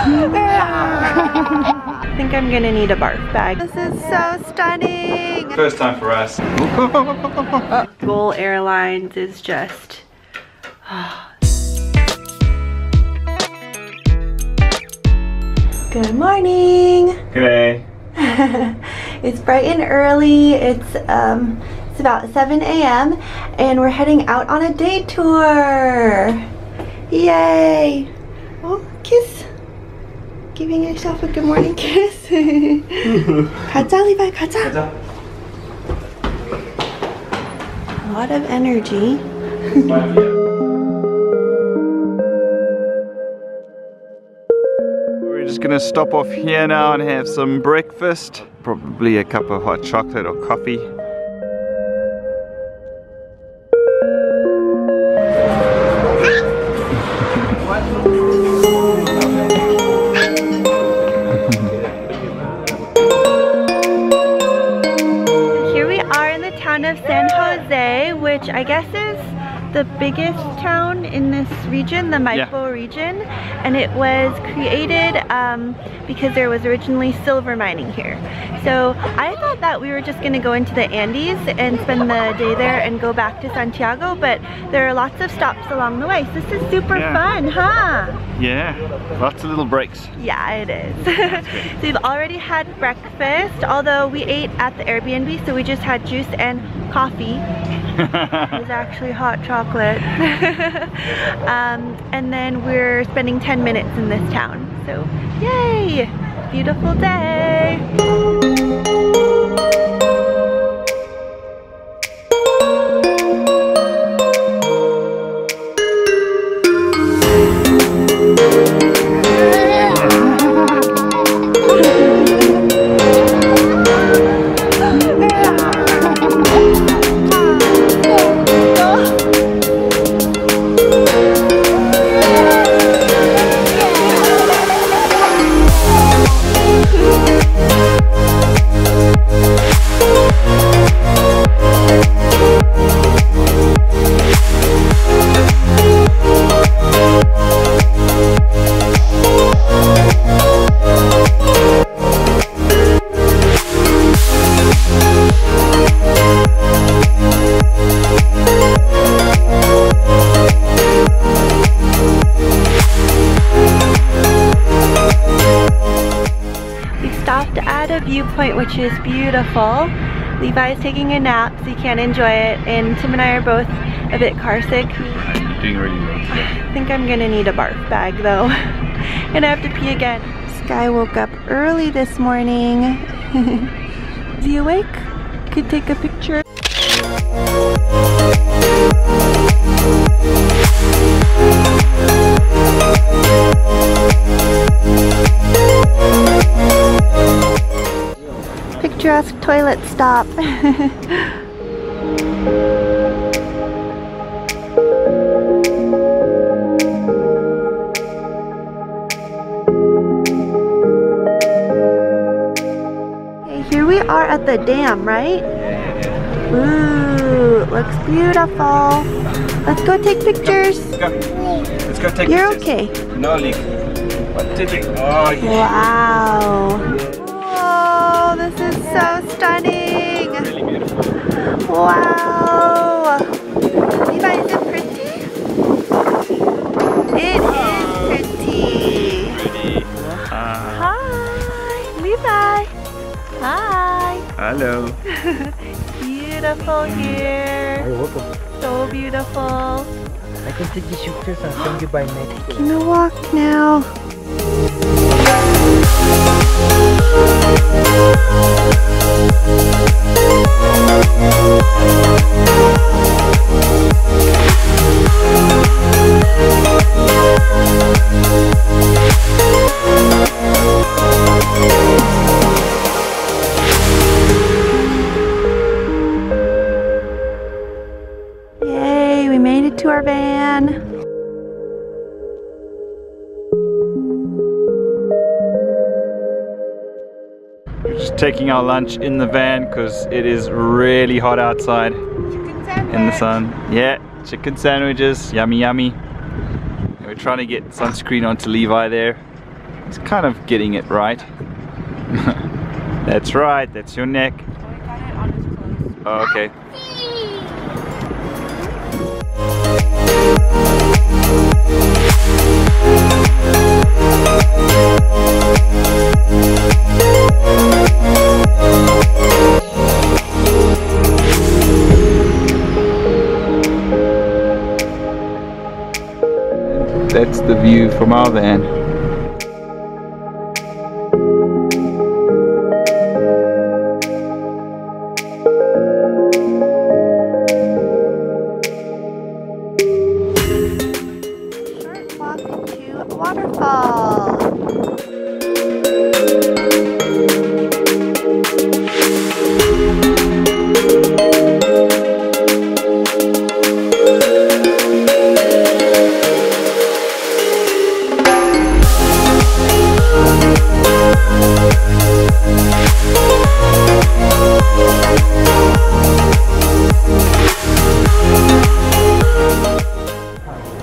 I think I'm gonna need a barf bag. This is so stunning. First time for us. GOL Airlines is just... Good morning. G'day. It's bright and early. It's about 7 a.m. and we're heading out on a day tour. Yay! Oh, kiss. Giving yourself a good morning kiss. 가자, Levi, 가자. A lot of energy. We're just gonna stop off here now and have some breakfast. Probably a cup of hot chocolate or coffee. Here we are in the town of San Jose, which I guess is the biggest town in this region, the Maipo region, and it was created because there was originally silver mining here. So I thought that we were just going to go into the Andes and spend the day there and go back to Santiago, but there are lots of stops along the way. So this is super fun, huh? Yeah, lots of little breaks. Yeah, it is. So we've already had breakfast, although we ate at the Airbnb, so we just had juice and coffee. It was actually hot chocolate. And then we're spending 10 minutes in this town. So, yay! Beautiful day! Viewpoint, which is beautiful. Levi is taking a nap, so he can't enjoy it, and Tim and I are both a bit car sick. I'm doing really well today. I think I'm gonna need a barf bag though, and I have to pee again. Sky woke up early this morning. Is he awake? Could take a picture. Picturesque toilet stop. Okay, here we are at the dam, right? Ooh, it looks beautiful. Let's go take pictures. Let's go. Let's go take You're pictures. okay. No, Levi. What did it? Oh, yeah. Wow. Oh, this is so stunning. Really beautiful. Wow. Levi, is it pretty? It is pretty. Pretty. Hi, Levi. Hi. Hello. Beautiful here. You're welcome. So beautiful. I can take the pictures and send you by next. Taking a walk now. Yay, we made it to our van. Just taking our lunch in the van because it is really hot outside in the sun. Yeah, chicken sandwiches, yummy yummy. And we're trying to get sunscreen onto Levi there. He's kind of getting it right. That's right, that's your neck. Oh, okay. That's the view from our van. Short walk to a waterfall.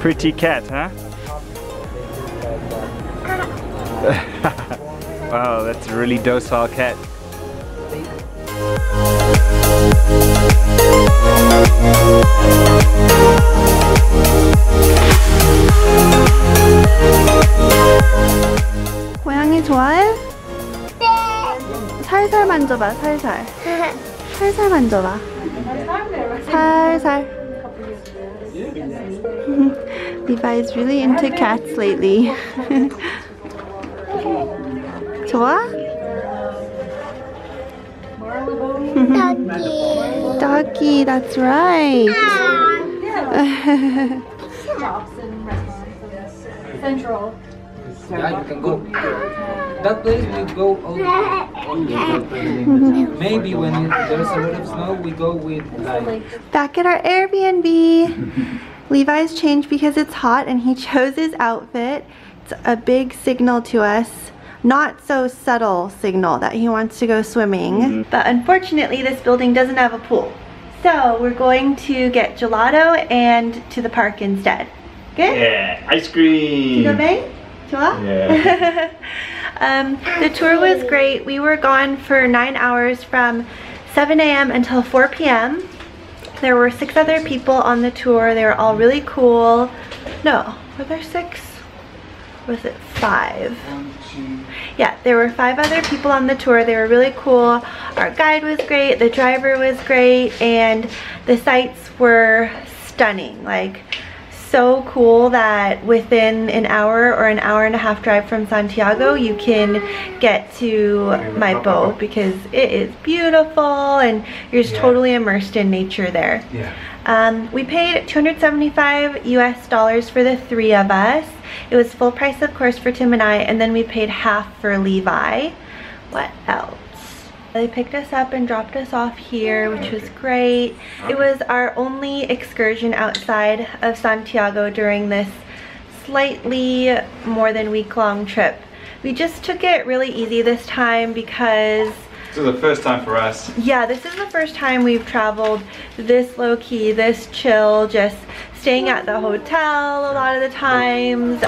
Pretty cat, huh? Wow, that's a really docile cat. 고양이 좋아해? 살살 만져봐, 살살. 살살 만져봐. 살살. Levi is really into cats lately. 좋아? Doggy. Doggy, that's right. Central. Yeah, you can go. That place we go maybe when there's a lot of snow we go with like Back at our Airbnb. Levi's changed because it's hot and he chose his outfit. It's a big signal to us. Not so subtle signal that he wants to go swimming. But unfortunately this building doesn't have a pool. So we're going to get gelato and to the park instead. Good? Yeah, ice cream. Go bang? Yeah. The tour was great. We were gone for 9 hours from 7 a.m. until 4 p.m. There were 6 other people on the tour. They were all really cool. No, were there 6? Or was it 5? Yeah, there were 5 other people on the tour. They were really cool. Our guide was great, the driver was great, and the sights were stunning. Like, so cool that within an hour or an hour and a half drive from Santiago you can get to Maipo because it is beautiful and you're just totally immersed in nature there. We paid $275 US for the 3 of us. It was full price of course for Tim and I, and then we paid half for Levi. What else? They picked us up and dropped us off here, which was great. It was our only excursion outside of Santiago during this slightly more than week-long trip. We just took it really easy this time because This is the first time for us. yeah, this is the first time we've traveled this low-key, this chill, just staying at the hotel a lot of the times,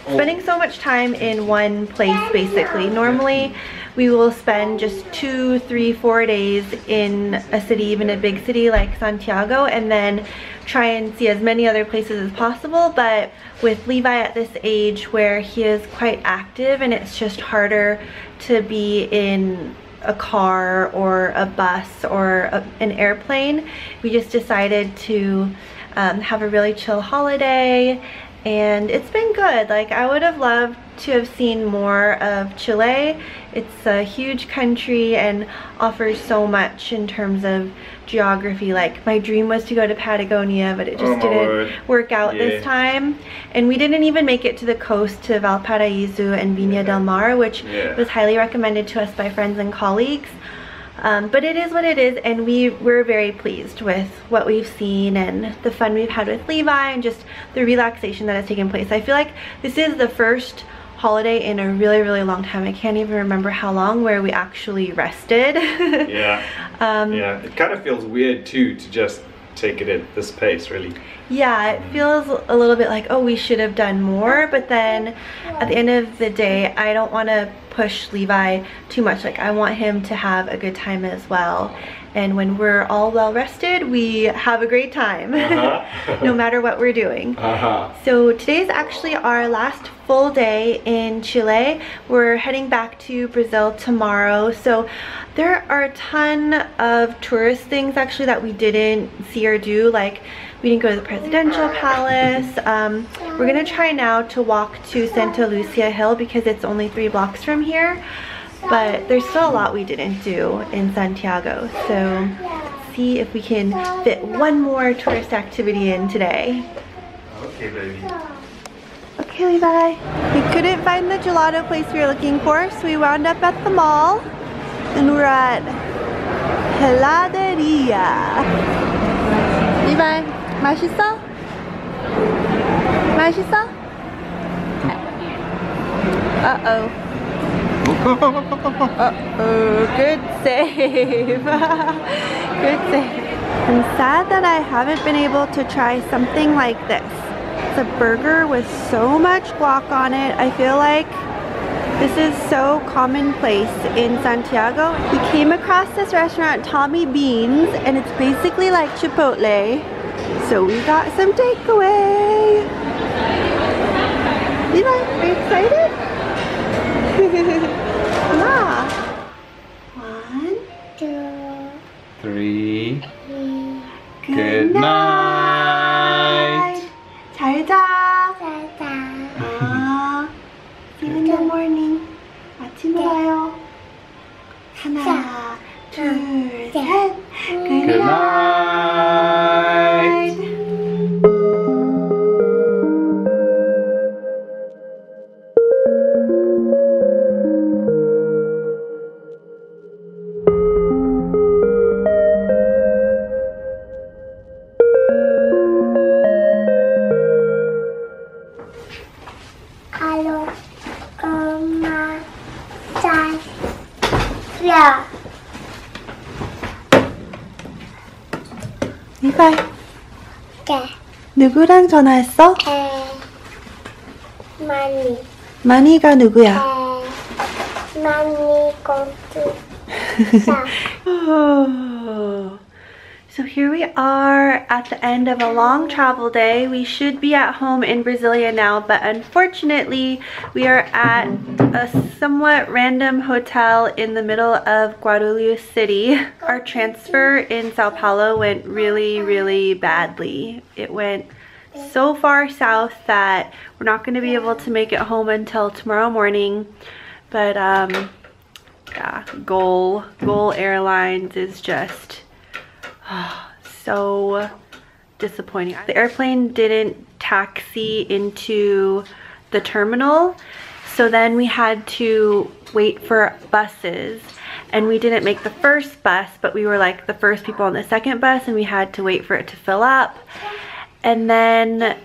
spending so much time in one place basically. Normally we will spend just 2, 3, 4 days in a city, even a big city like Santiago, and then try and see as many other places as possible. But with Levi at this age where he is quite active and it's just harder to be in a car or a bus or an airplane, we just decided to have a really chill holiday, and it's been good. Like, I would have loved to have seen more of Chile. It's a huge country and offers so much in terms of geography. Like, my dream was to go to Patagonia, but it just didn't work out this time. And we didn't even make it to the coast, to Valparaiso and Viña del Mar, which was highly recommended to us by friends and colleagues. But it is what it is, and we're very pleased with what we've seen and the fun we've had with Levi and just the relaxation that has taken place. I feel like this is the first holiday in a really, really long time. I can't even remember how long where we actually rested. Yeah, it kind of feels weird too to just take it at this pace, really. Yeah, it feels a little bit like, oh, we should have done more, but then at the end of the day, I don't want to push Levi too much. Like, I want him to have a good time as well. And when we're all well rested, we have a great time, no matter what we're doing. So today's actually our last full day in Chile. We're heading back to Brazil tomorrow. So there are a ton of tourist things actually that we didn't see or do. Like, we didn't go to the presidential palace. We're gonna try now to walk to Santa Lucia Hill because it's only 3 blocks from here. But there's still a lot we didn't do in Santiago. So let's see if we can fit one more tourist activity in today. Okay, baby. Okay, Levi. We couldn't find the gelato place we were looking for, so we wound up at the mall. And we're at Heladeria. Levi, 맛있어? 맛있어? Uh-oh. Uh-oh, good save. Good save. I'm sad that I haven't been able to try something like this. It's a burger with so much guac on it. I feel like this is so commonplace in Santiago. We came across this restaurant, Tommy Beans, and it's basically like Chipotle. So we got some takeaway. Levi, are you excited? Yeah. 1, 2, 3. Good night. 잘 자. See you in the morning. 아침에 봐요. 하나, 둘, 셋. Good night. 리바이. 네. 누구랑 전화했어? 많이. 마니가 누구야? 많이 공주. So here we are at the end of a long travel day. We should be at home in Brasilia now, but unfortunately we are at a somewhat random hotel in the middle of Guarulhos City. Our transfer in Sao Paulo went really badly. It went so far south that we're not going to be able to make it home until tomorrow morning. But yeah, GOL Airlines is just so disappointing. The airplane didn't taxi into the terminal, so then we had to wait for buses, and we didn't make the first bus, but we were like the first people on the second bus, and we had to wait for it to fill up. And then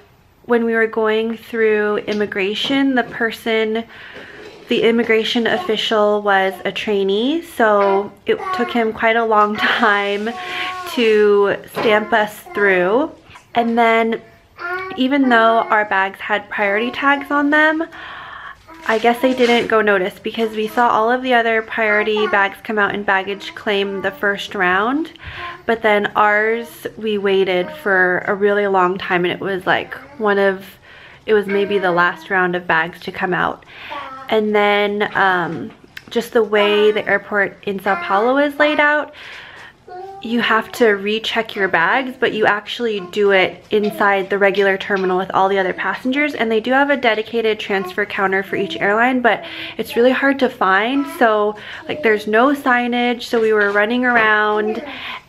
when we were going through immigration, the immigration official was a trainee, so it took him quite a long time to stamp us through. And then even though our bags had priority tags on them, I guess they didn't go notice because we saw all of the other priority bags come out in baggage claim the first round, but then ours, we waited for a really long time, and it was like it was maybe the last round of bags to come out. And then just the way the airport in Sao Paulo is laid out, you have to recheck your bags, but you actually do it inside the regular terminal with all the other passengers. And they do have a dedicated transfer counter for each airline, but it's really hard to find. So like there's no signage, so we were running around,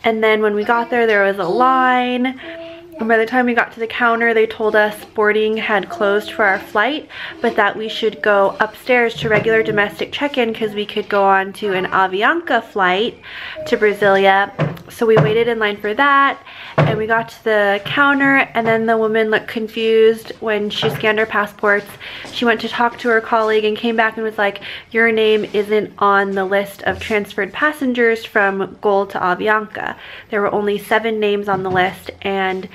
and then when we got there was a line. And by the time we got to the counter, they told us boarding had closed for our flight, but that we should go upstairs to regular domestic check-in because we could go on to an Avianca flight to Brasilia. So we waited in line for that, and we got to the counter, and then the woman looked confused when she scanned our passports. She went to talk to her colleague and came back and was like, your name isn't on the list of transferred passengers from GOL to Avianca. There were only 7 names on the list, and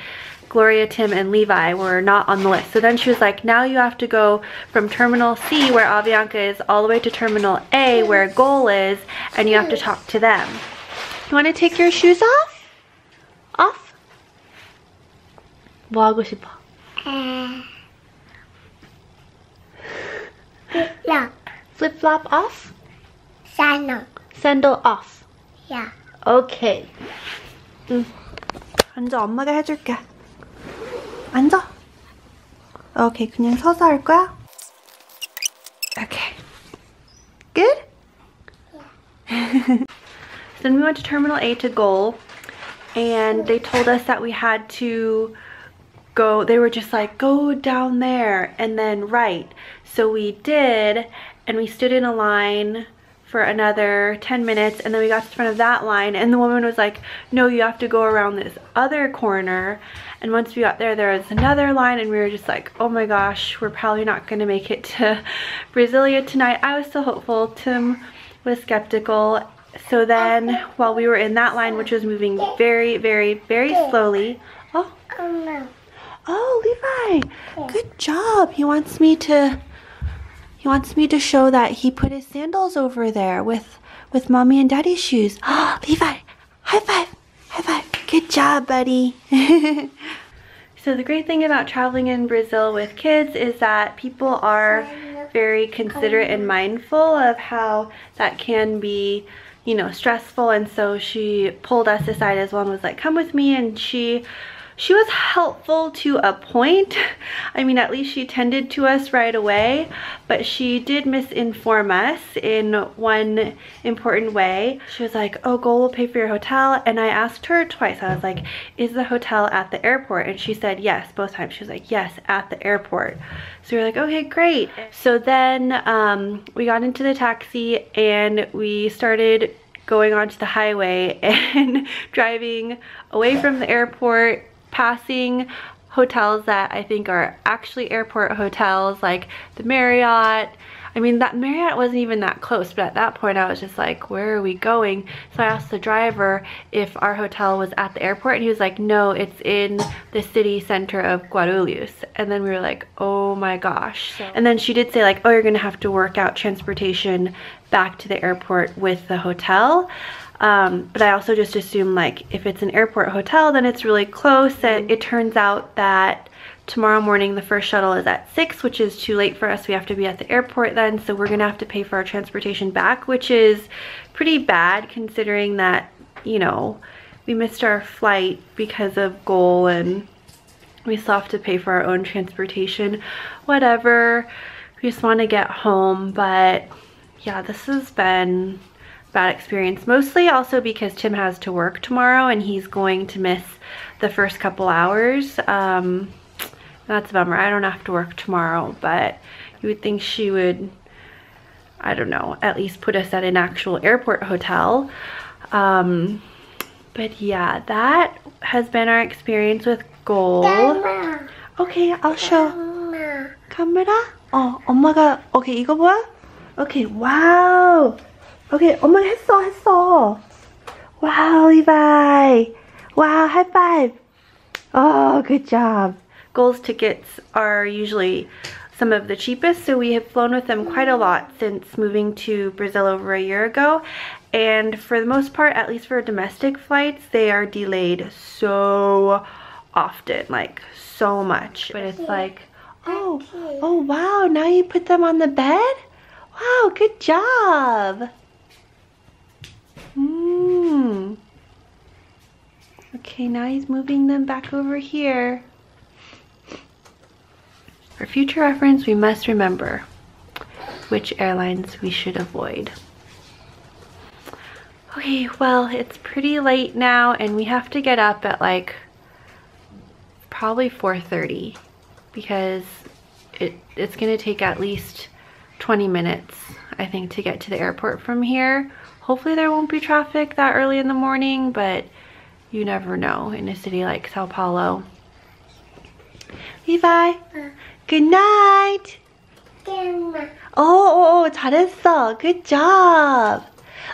Gloria, Tim, and Levi were not on the list. So then she was like, now you have to go from Terminal C, where Avianca is, all the way to Terminal A, where GOL is, and you have to talk to them. You want to take your shoes off? Off? 뭐 하고 싶어? Flip-flop. Flip-flop off? Sandal. Sandal off. Yeah. Okay. 앉아, 엄마가 해줄게. 앉아. 오케이, 그냥 서서 할 거야? Okay. Good? So then we went to Terminal A to GOL, and they told us that we had to go, they were just like, go down there and then right. So we did, and we stood in a line for another 10 minutes, and then we got to the front of that line, and the woman was like, no, you have to go around this other corner. And once we got there, there was another line, and we were just like, oh my gosh, we're probably not gonna make it to Brasilia tonight. I was still hopeful. Tim was skeptical. So then while we were in that line, which was moving very, very, very slowly, oh, Levi, good job. He wants me to show that he put his sandals over there with mommy and daddy's shoes. Oh, Levi, high five, high five. Good job, buddy. So the great thing about traveling in Brazil with kids is that people are very considerate and mindful of how that can be, you know, stressful. And so she pulled us aside as well and was like, come with me. And she was helpful to a point. I mean, at least she tended to us right away, but she did misinform us in one important way. She was like, oh, GOL will pay for your hotel. And I asked her twice. I was like, is the hotel at the airport? And she said yes, both times. She was like, yes, at the airport. So we were like, okay, great. So then we got into the taxi and we started going onto the highway and driving away from the airport, passing hotels that I think are actually airport hotels, like the Marriott. I mean, that Marriott wasn't even that close, but at that point I was just like, where are we going? So I asked the driver if our hotel was at the airport, and he was like, no, it's in the city center of Guarulhos. And then we were like, oh my gosh. And then she did say like, oh, you're gonna have to work out transportation back to the airport with the hotel. But I also just assumed like if it's an airport hotel, then it's really close. And it turns out that tomorrow morning the first shuttle is at 6, which is too late for us. We have to be at the airport then, so we're gonna have to pay for our transportation back, which is pretty bad considering that, you know, we missed our flight because of GOL and we still have to pay for our own transportation. Whatever, we just want to get home. But yeah, this has been bad experience, mostly also because Tim has to work tomorrow and he's going to miss the first couple hours. That's a bummer. I don't have to work tomorrow, but you would think she would, I don't know, at least put us at an actual airport hotel. But yeah, that has been our experience with GOL. Okay, I'll show. 카메라? 엄마가, okay, 이거 뭐야? Okay, wow. Okay, 엄마 했어. Wow, Levi. Wow, high five. Oh, good job. GOL's tickets are usually some of the cheapest, so we have flown with them quite a lot since moving to Brazil over a year ago. And for the most part, at least for domestic flights, they are delayed so often, like so much. But it's like, oh wow, now you put them on the bed? Wow, good job. Okay, now he's moving them back over here. For future reference, we must remember which airlines we should avoid. Okay, well, it's pretty late now and we have to get up at like probably 4:30 because it's gonna take at least 20 minutes, I think, to get to the airport from here. Hopefully there won't be traffic that early in the morning, but you never know in a city like Sao Paulo. Levi, good night. Oh, 잘했어. Good job.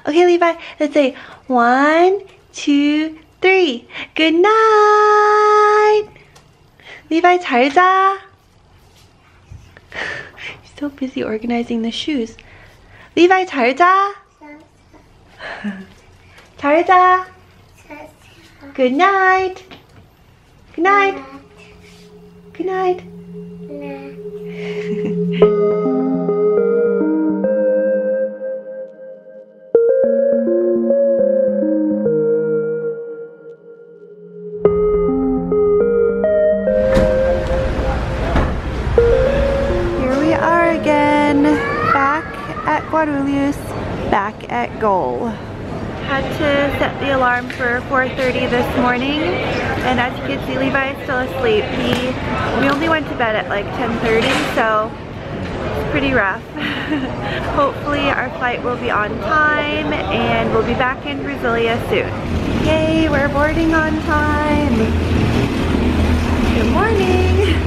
Okay, Levi, let's say 1, 2, 3. Good night. Levi, 잘 자. He's so busy organizing the shoes. Levi, 잘 자. 잘 자. Good night. Good night. Good night. Here we are again, back at Guarulhos, back at GOL. Had to set the alarm for 4:30 this morning, and as you can see, Levi is still asleep. We only went to bed at like 10:30, so it's pretty rough. Hopefully our flight will be on time and we'll be back in Brasilia soon. Yay, we're boarding on time. Good morning.